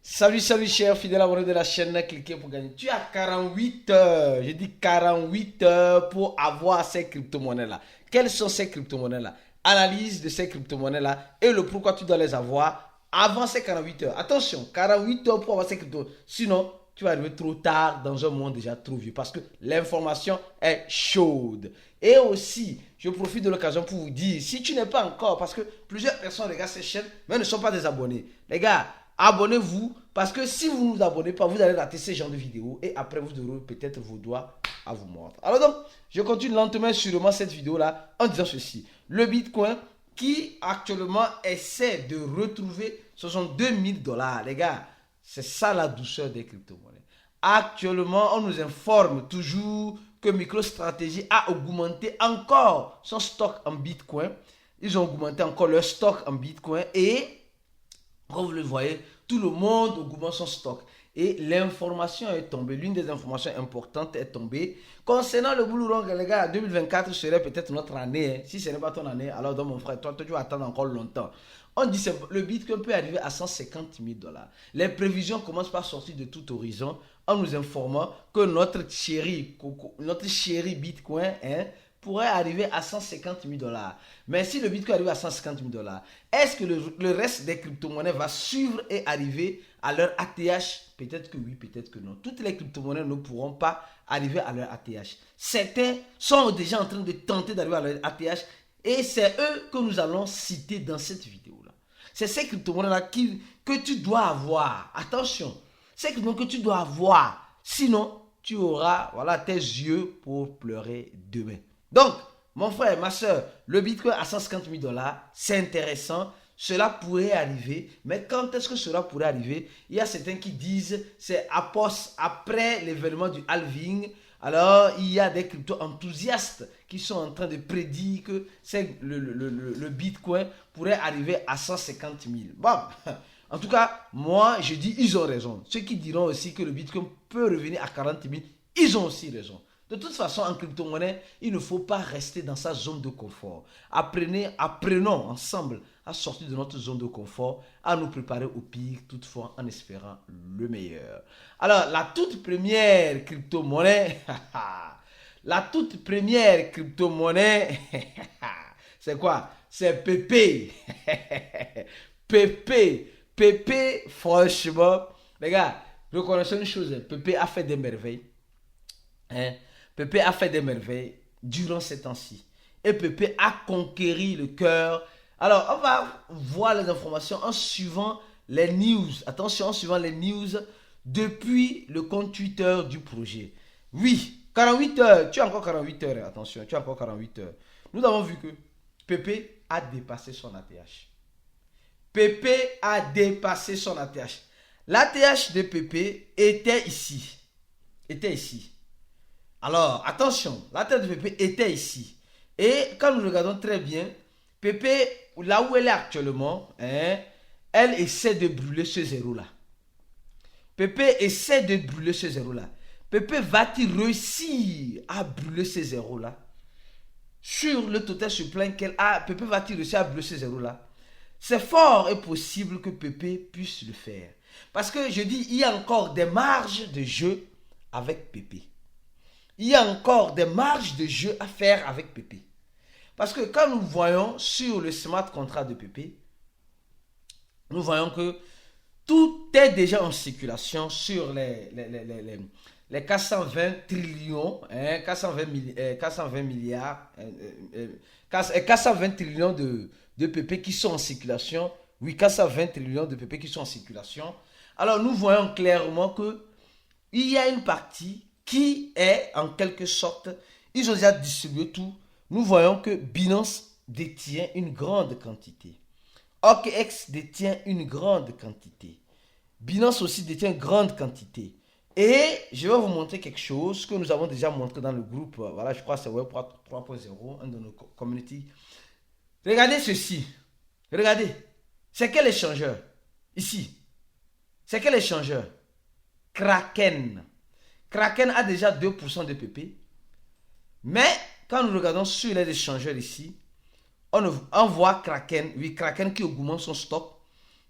Salut chers fidèles abonnés de la chaîne, cliquez pour gagner. Tu as 48 heures, je dis 48 heures pour avoir ces crypto-monnaies-là. Quelles sont ces crypto-monnaies-là? Analyse de ces crypto-monnaies-là et le pourquoi tu dois les avoir avant ces 48 heures. Attention, 48 heures pour avoir ces crypto-monnaies. Sinon, tu vas arriver trop tard dans un monde déjà trop vieux parce que l'information est chaude. Et aussi, je profite de l'occasion pour vous dire, si tu n'es pas encore, parce que plusieurs personnes regardent ces chaînes, mais ne sont pas des abonnés. Les gars, abonnez-vous parce que si vous ne vous abonnez pas, vous allez rater ce genre de vidéos et après vous aurez peut-être vos doigts à vous mordre. Alors donc, je continue lentement sûrement cette vidéo-là en disant ceci. Le Bitcoin qui actuellement essaie de retrouver 62 000 $. Les gars, c'est ça la douceur des crypto-monnaies. Actuellement, on nous informe toujours que MicroStrategy a augmenté encore son stock en Bitcoin. Ils ont augmenté encore leur stock en Bitcoin et, comme vous le voyez, tout le monde augmente son stock. Et l'information est tombée, l'une des informations importantes est tombée. Concernant le Bull Run, les gars, 2024 serait peut-être notre année. Hein. Si ce n'est pas ton année, alors donc mon frère, toi tu vas attendre encore longtemps. On dit que le Bitcoin peut arriver à 150 000 $. Les prévisions commencent par sortir de tout horizon en nous informant que notre chéri Bitcoin pourrait arriver à 150 000 $. Mais si le Bitcoin arrive à 150 000 $, est-ce que le reste des crypto-monnaies va suivre et arriver à leur ATH? Peut-être que oui, peut-être que non. Toutes les crypto-monnaies ne pourront pas arriver à leur ATH. Certains sont déjà en train de tenter d'arriver à leur ATH et c'est eux que nous allons citer dans cette vidéo-là. C'est ces crypto-monnaies-là que tu dois avoir. Attention, c'est que tu dois avoir. Sinon, tu auras tes yeux pour pleurer demain. Donc, mon frère, ma soeur, le Bitcoin à 150 000 $, c'est intéressant. Cela pourrait arriver. Mais quand est-ce que cela pourrait arriver? Il y a certains qui disent c'est après l'événement du halving. Alors, il y a des crypto-enthousiastes qui sont en train de prédire que le Bitcoin pourrait arriver à 150 000. Bon, en tout cas, moi, je dis ils ont raison. Ceux qui diront aussi que le Bitcoin peut revenir à 40 000, ils ont aussi raison. De toute façon, en crypto-monnaie, il ne faut pas rester dans sa zone de confort. Apprenons ensemble à sortir de notre zone de confort, à nous préparer au pire, toutefois en espérant le meilleur. Alors, la toute première crypto-monnaie, c'est quoi? C'est Pepe. Pepe, franchement, les gars, reconnaissez une chose, Pepe a fait des merveilles. Pepe a fait des merveilles durant ces temps-ci. Et Pepe a conquéri le cœur. Alors, on va voir les informations en suivant les news. Attention, en suivant les news depuis le compte Twitter du projet. Oui, 48 heures. Tu as encore 48 heures. Attention, tu as encore 48 heures. Nous avons vu que Pepe a dépassé son ATH. Pepe a dépassé son ATH. L'ATH de Pepe était ici. Alors, attention, la tête de Pepe était ici. Et quand nous regardons très bien, Pepe, là où elle est actuellement, elle essaie de brûler ce zéro-là. Pepe essaie de brûler ce zéro-là. Pepe va-t-il réussir à brûler ce zéro-là? Sur le total supplément qu'elle a, Pepe va-t-il réussir à brûler ce zéro-là? C'est fort et possible que Pepe puisse le faire. Parce que je dis, il y a encore des marges de jeu avec Pepe. Il y a encore des marges de jeu à faire avec Pepe. Parce que quand nous voyons sur le smart contract de Pepe, nous voyons que tout est déjà en circulation sur les 420 trillions, 420 milliards, 420 trillions de Pepe qui sont en circulation. Oui, 420 trillions de Pepe qui sont en circulation. Alors nous voyons clairement que il y a une partie qui est en quelque sorte, ils ont déjà distribué tout. Nous voyons que Binance détient une grande quantité. OKX détient une grande quantité. Binance aussi détient une grande quantité. Et je vais vous montrer quelque chose que nous avons déjà montré dans le groupe. Voilà, je crois que c'est Web 3.0, un de nos community. Regardez ceci. Regardez. C'est quel échangeur? Ici. C'est quel échangeur? Kraken. Kraken a déjà 2% de PP. Mais quand nous regardons sur les échangeurs ici, on voit Kraken, oui, Kraken qui augmente son stock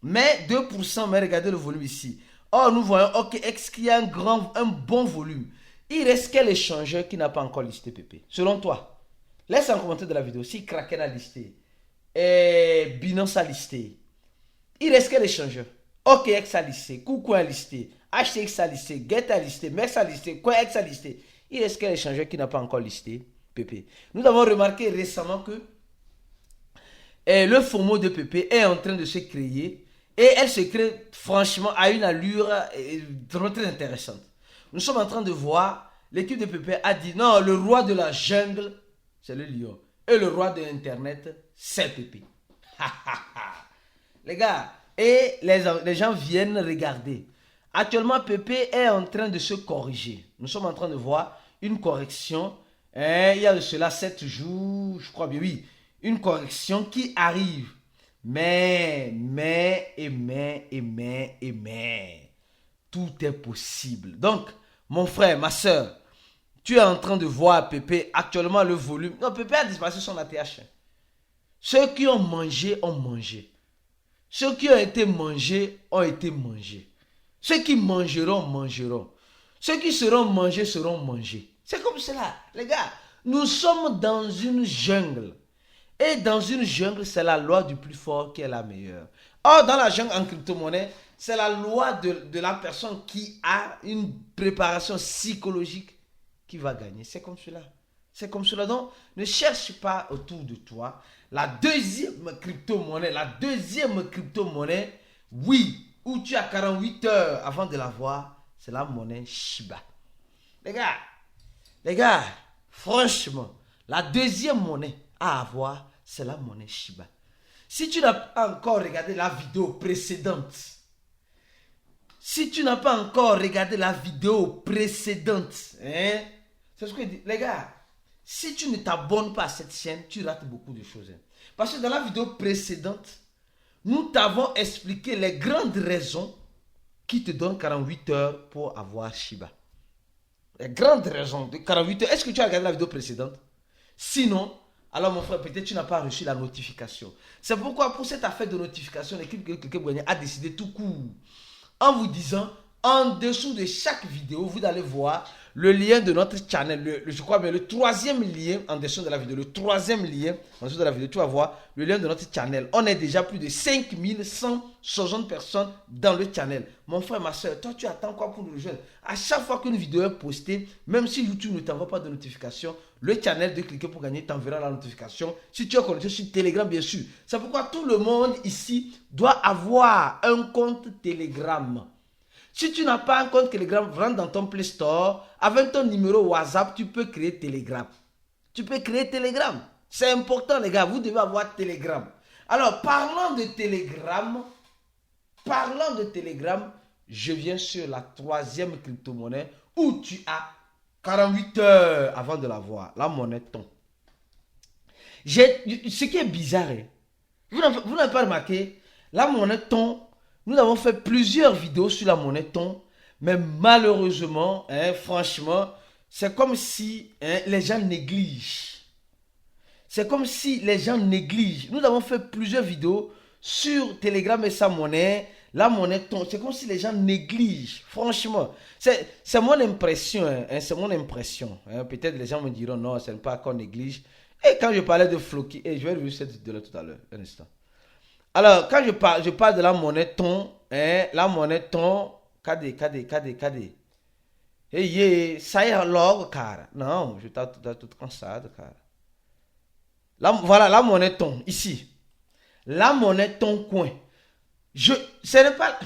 Mais 2%, mais regardez le volume ici. Or, nous voyons, ok, est-ce qu'il y a un bon volume? Il reste quel échangeur qui n'a pas encore listé, Pépé? Selon toi, laisse un commentaire de la vidéo. Si Kraken a listé, et Binance a listé, il reste quel échangeur? OKX a listé, KuCoin a listé, HTX a listé, Get a listé, MEX a listé, CoinEx a listé. Il reste quel échangeur qui n'a pas encore listé, Pépé? Nous avons remarqué récemment que le FOMO de Pépé est en train de se créer. Et elle se crée franchement à une allure vraiment très intéressante. Nous sommes en train de voir, l'équipe de Pépé a dit non, le roi de la jungle, c'est le lion. Et le roi de Internet, c'est Pépé. Les gars, et les gens viennent regarder. Actuellement, Pépé est en train de se corriger. Nous sommes en train de voir une correction. Il y a de cela 7 jours, je crois bien, oui. Une correction qui arrive. Mais, tout est possible. Donc, mon frère, ma soeur, tu es en train de voir Pépé, actuellement le volume. Non, Pépé a disparu son ATH. Ceux qui ont mangé, ont mangé. Ceux qui ont été mangés, ont été mangés. Ceux qui mangeront, mangeront. Ceux qui seront mangés, seront mangés. C'est comme cela, les gars. Nous sommes dans une jungle. Et dans une jungle, c'est la loi du plus fort qui est la meilleure. Or, dans la jungle en crypto-monnaie, c'est la loi de la personne qui a une préparation psychologique qui va gagner. C'est comme cela. C'est comme cela. Donc, ne cherche pas autour de toi. La deuxième crypto-monnaie, oui, où tu as 48 heures avant de l'avoir, c'est la monnaie Shiba. Les gars, franchement, la deuxième monnaie à avoir, c'est la monnaie Shiba. Si tu n'as pas encore regardé la vidéo précédente, c'est ce que je dis. Les gars, si tu ne t'abonnes pas à cette chaîne, tu rates beaucoup de choses. Parce que dans la vidéo précédente, nous t'avons expliqué les grandes raisons qui te donnent 48 heures pour avoir Shiba. Les grandes raisons de 48 heures. Est-ce que tu as regardé la vidéo précédente? Sinon, alors mon frère, peut-être tu n'as pas reçu la notification. C'est pourquoi pour cette affaire de notification, l'équipe a décidé tout court. En vous disant, en dessous de chaque vidéo, vous allez voir le lien de notre channel. Je crois bien le troisième lien en dessous de la vidéo. Le troisième lien en dessous de la vidéo, tu vas voir le lien de notre channel. On est déjà plus de 5160 personnes dans le channel. Mon frère, ma soeur, toi tu attends quoi pour nous rejoindre? À chaque fois qu'une vidéo est postée, même si YouTube ne t'envoie pas de notification, le channel de Cliquer pour gagner t'enverra la notification. Si tu es connecté sur Telegram, bien sûr. C'est pourquoi tout le monde ici doit avoir un compte Telegram. Si tu n'as pas un compte Telegram, rentre dans ton Play Store. Avec ton numéro WhatsApp, tu peux créer Telegram. C'est important, les gars. Vous devez avoir Telegram. Alors, parlant de Telegram, je viens sur la troisième crypto-monnaie où tu as 48 heures avant de l'avoir. La monnaie ton. Ce qui est bizarre, vous n'avez pas remarqué, la monnaie ton. Nous avons fait plusieurs vidéos sur la monnaie ton, mais malheureusement, franchement, c'est comme si les gens négligent. Nous avons fait plusieurs vidéos sur Telegram et sa monnaie, la monnaie ton. C'est comme si les gens négligent. Franchement, c'est mon impression. Peut-être les gens me diront non, ce n'est pas qu'on néglige. Et quand je parlais de Floki, je vais revenir cette vidéo tout à l'heure, un instant. Alors, quand je parle de la monnaie ton, la monnaie ton, cadê? Sai logo, cara. Non, je tô tout cansado, cara. Voilà, la monnaie ton, ici. La monnaie ton coin. Ce n'est pas...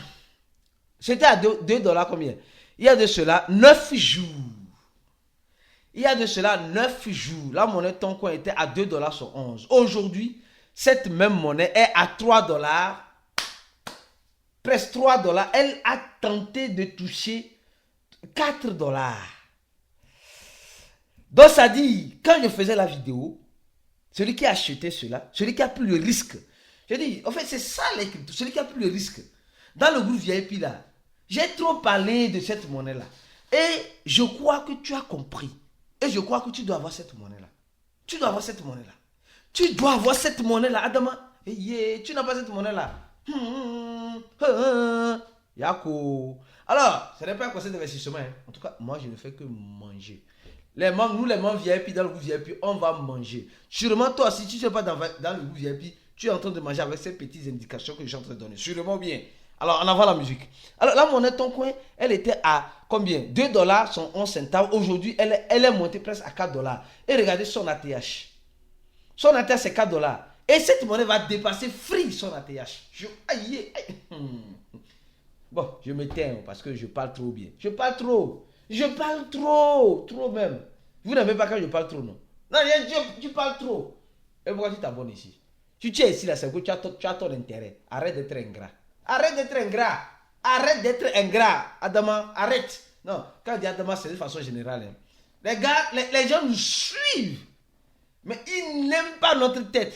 C'était à 2 $ combien? Il y a de cela 9 jours. La monnaie ton coin était à 2 $ sur 11. Aujourd'hui, cette même monnaie est à 3 $, presque 3 $. Elle a tenté de toucher 4 $. Donc ça dit, quand je faisais la vidéo, celui qui a acheté cela, celui qui a pris le risque, je dis, en fait c'est ça les cryptos, celui qui a pris le risque. Dans le groupe VIP là, j'ai trop parlé de cette monnaie là. Et je crois que tu as compris. Et je crois que tu dois avoir cette monnaie là. Tu dois avoir cette monnaie là, Adama. Tu n'as pas cette monnaie là. Yako. Alors, ce n'est pas un conseil d'investissement. Hein. En tout cas, moi, je ne fais que manger. Nous, les membres VIP, dans le groupe VIP, on va manger. Sûrement, toi, si tu ne sais pas dans le groupe VIP, tu es en train de manger avec ces petites indications que je suis en train de donner. Sûrement bien. Alors, en avant la musique. Alors, la monnaie Toncoin, elle était à combien? 2 dollars, son 11 centimes. Aujourd'hui, elle est montée presque à 4 dollars. Et regardez son ATH. Son ATH, c'est 4 dollars. Et cette monnaie va dépasser free son ATH. Aïe. Bon, je me tais parce que je parle trop bien. Je parle trop. Trop même. Vous n'aimez pas quand je parle trop, non? Non, tu parles trop. Et pourquoi tu t'abonnes ici? Tu es ici, là, c'est que tu as ton intérêt. Arrête d'être ingrat. Arrête d'être ingrat. Adama, arrête. Non, quand je dis Adama, c'est de façon générale. Hein. Les gars, les gens nous suivent. Mais ils n'aiment pas notre tête.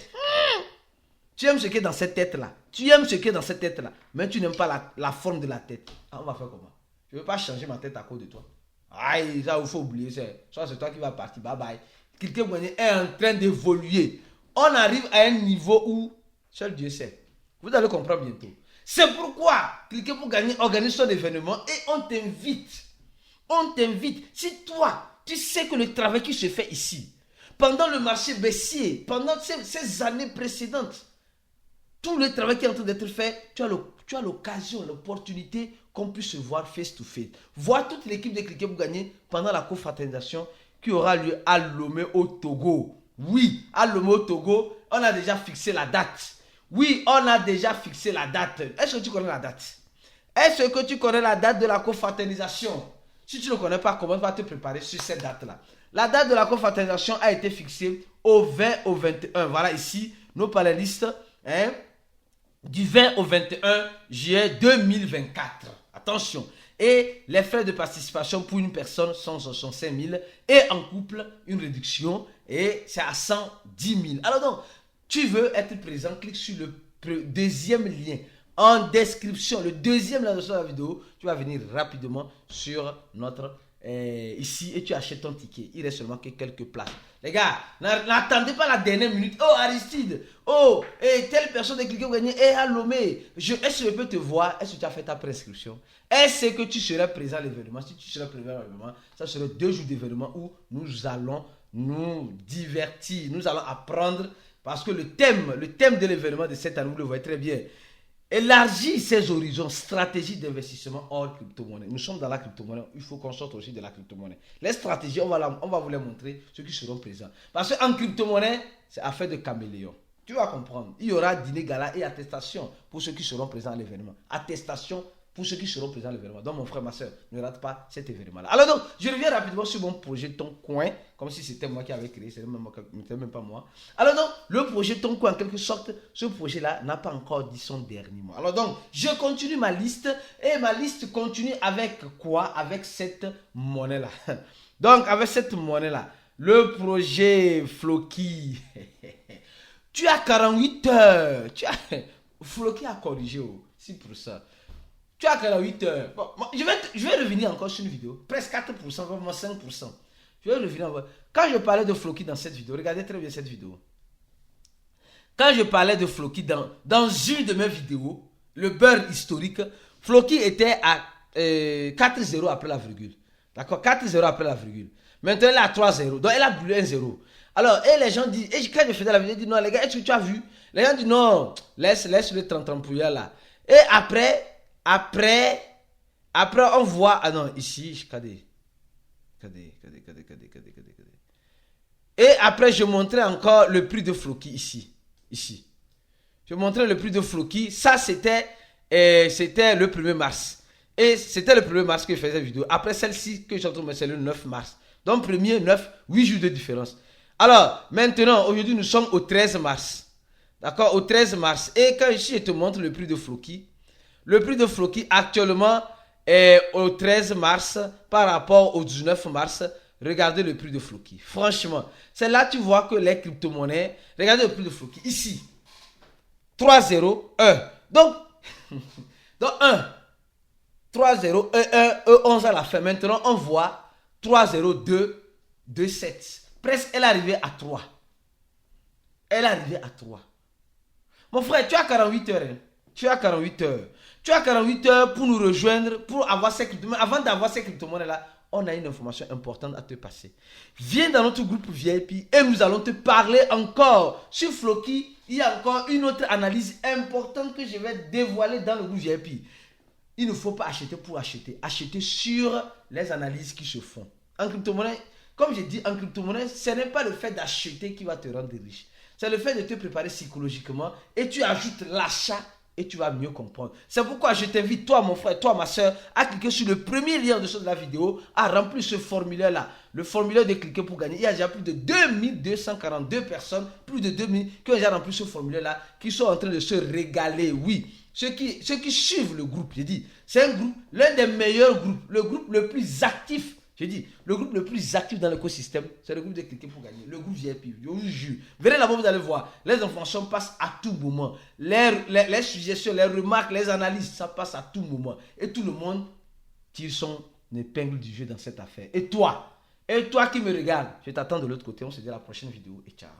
Tu aimes ce qui est dans cette tête-là. Mais tu n'aimes pas la forme de la tête. Ah, on va faire comment? Je ne veux pas changer ma tête à cause de toi. Aïe, ça, il faut oublier. Soit c'est toi qui vas partir. Bye bye. Quelqu'un est en train d'évoluer. On arrive à un niveau où seul Dieu sait. Vous allez comprendre bientôt. C'est pourquoi cliquez pour gagner, organise ton événement et on t'invite. Si toi, tu sais que le travail qui se fait ici, pendant le marché baissier, pendant ces années précédentes, tout le travail qui est en train d'être fait, tu as l'occasion, l'opportunité qu'on puisse se voir face to face. Voir toute l'équipe de Cliquez pour gagner pendant la confraternisation qui aura lieu à Lomé au Togo. Oui, à Lomé au Togo, on a déjà fixé la date. Est-ce que tu connais la date? De la confraternisation? Si tu ne connais pas, comment tu vas te préparer sur cette date-là? La date de la confraternisation a été fixée au 20 au 21. Voilà ici nos panélistes. Hein, du 20 au 21 juillet 2024. Attention. Et les frais de participation pour une personne sont 65 000 et en couple, une réduction et c'est à 110 000. Alors donc, tu veux être présent, clique sur le deuxième lien en description. Le deuxième lien de la vidéo, tu vas venir rapidement sur notre ici et tu achètes ton ticket. Il reste seulement que quelques places. Les gars, n'attendez pas la dernière minute. Oh Aristide, oh, telle personne est cliquée pour gagner. À Lomé, est-ce que je peux te voir? Est-ce que tu as fait ta prescription? Est-ce que tu serais présent à l'événement? Si tu serais présent à l'événement, ça serait 2 jours d'événement où nous allons nous divertir. Nous allons apprendre parce que le thème de l'événement de cette année, vous le voyez très bien. Élargir ses horizons, stratégie d'investissement hors crypto-monnaie. Nous sommes dans la crypto-monnaie, il faut qu'on sorte aussi de la crypto-monnaie. Les stratégies, on va vous les montrer, ceux qui seront présents. Parce qu'en crypto-monnaie, c'est affaire de caméléon. Tu vas comprendre. Il y aura dîner gala et attestation pour ceux qui seront présents à l'événement. Attestation pour ceux qui seront présents à l'événement. Donc mon frère, ma soeur, ne rate pas cet événement-là. Alors donc, je reviens rapidement sur mon projet Ton Coin, comme si c'était moi qui avais créé, ce n'était même pas moi. Alors donc, le projet Ton Coin, en quelque sorte, ce projet-là n'a pas encore dit son dernier mot. Alors donc, je continue ma liste, et ma liste continue avec quoi? Avec cette monnaie-là. Donc, avec cette monnaie-là, le projet Floki. Tu as 48 heures. Floki a corrigé, c'est pour ça. Tu as 48 heures. Bon, je vais revenir encore sur une vidéo. Presque 4%, vraiment 5%. Je vais revenir encore. Quand je parlais de Floki dans cette vidéo, regardez très bien cette vidéo. Quand je parlais de Floki dans une de mes vidéos, le beurre historique, Floki était à 4-0 après la virgule. D'accord? 4-0 après la virgule. Maintenant, elle est à 3-0. Donc, elle a brûlé 1-0. Alors, et les gens disent, et quand je faisais la vidéo, ils disent, non, les gars, est-ce que tu as vu? Les gens disent, non, laisse le 30 pouillard là. Et après, on voit, ah non, ici, regardez. Et après, je montrais encore le prix de Floki ici. Je montrais le prix de Floki. Ça, c'était le 1er mars. Et c'était le 1er mars que je faisais la vidéo. Après celle-ci que je suis en train de mettre, c'est le 9 mars. Donc, 1er, 9, 8 jours de différence. Alors, maintenant, aujourd'hui, nous sommes au 13 mars. D'accord, au 13 mars. Et quand ici, je te montre le prix de Floki. Le prix de Floki actuellement est au 13 mars par rapport au 19 mars. Regardez le prix de Floki. Franchement, c'est là que tu vois que les crypto-monnaies. Regardez le prix de Floki. Ici, 3-0, 1. Donc 1. 3-0, 1, 11 à la fin. Maintenant, on voit 3-0, 2, 2, 7. Presque, elle est arrivée à 3. Mon frère, tu as 48 heures. Hein? Tu as 48 heures. Tu as 48 heures pour nous rejoindre, pour avoir ces crypto-monnaies. Avant d'avoir ces crypto-monnaies-là, on a une information importante à te passer. Viens dans notre groupe VIP et nous allons te parler encore. Sur Floki, il y a encore une autre analyse importante que je vais dévoiler dans le groupe VIP. Il ne faut pas acheter pour acheter. Acheter sur les analyses qui se font. En crypto-monnaie, comme j'ai dit, en crypto-monnaie, ce n'est pas le fait d'acheter qui va te rendre riche. C'est le fait de te préparer psychologiquement et tu ajoutes l'achat et tu vas mieux comprendre. C'est pourquoi je t'invite, toi mon frère, toi ma soeur, à cliquer sur le premier lien en dessous de la vidéo, à remplir ce formulaire-là. Le formulaire de cliquer pour gagner. Il y a déjà plus de 2242 personnes, plus de 2000 qui ont déjà rempli ce formulaire-là, qui sont en train de se régaler, oui. Ceux qui suivent le groupe, j'ai dit, c'est un groupe, l'un des meilleurs groupes, le groupe le plus actif. J'ai dit, le groupe le plus actif dans l'écosystème, c'est le groupe de cliquer pour gagner. Le groupe VIP, je vous jure. Venez là-bas, vous allez voir. Les informations passent à tout moment. Les suggestions, les remarques, les analyses, ça passe à tout moment. Et tout le monde tire son épingle du jeu dans cette affaire. Et toi qui me regardes, je t'attends de l'autre côté. On se dit à la prochaine vidéo et ciao.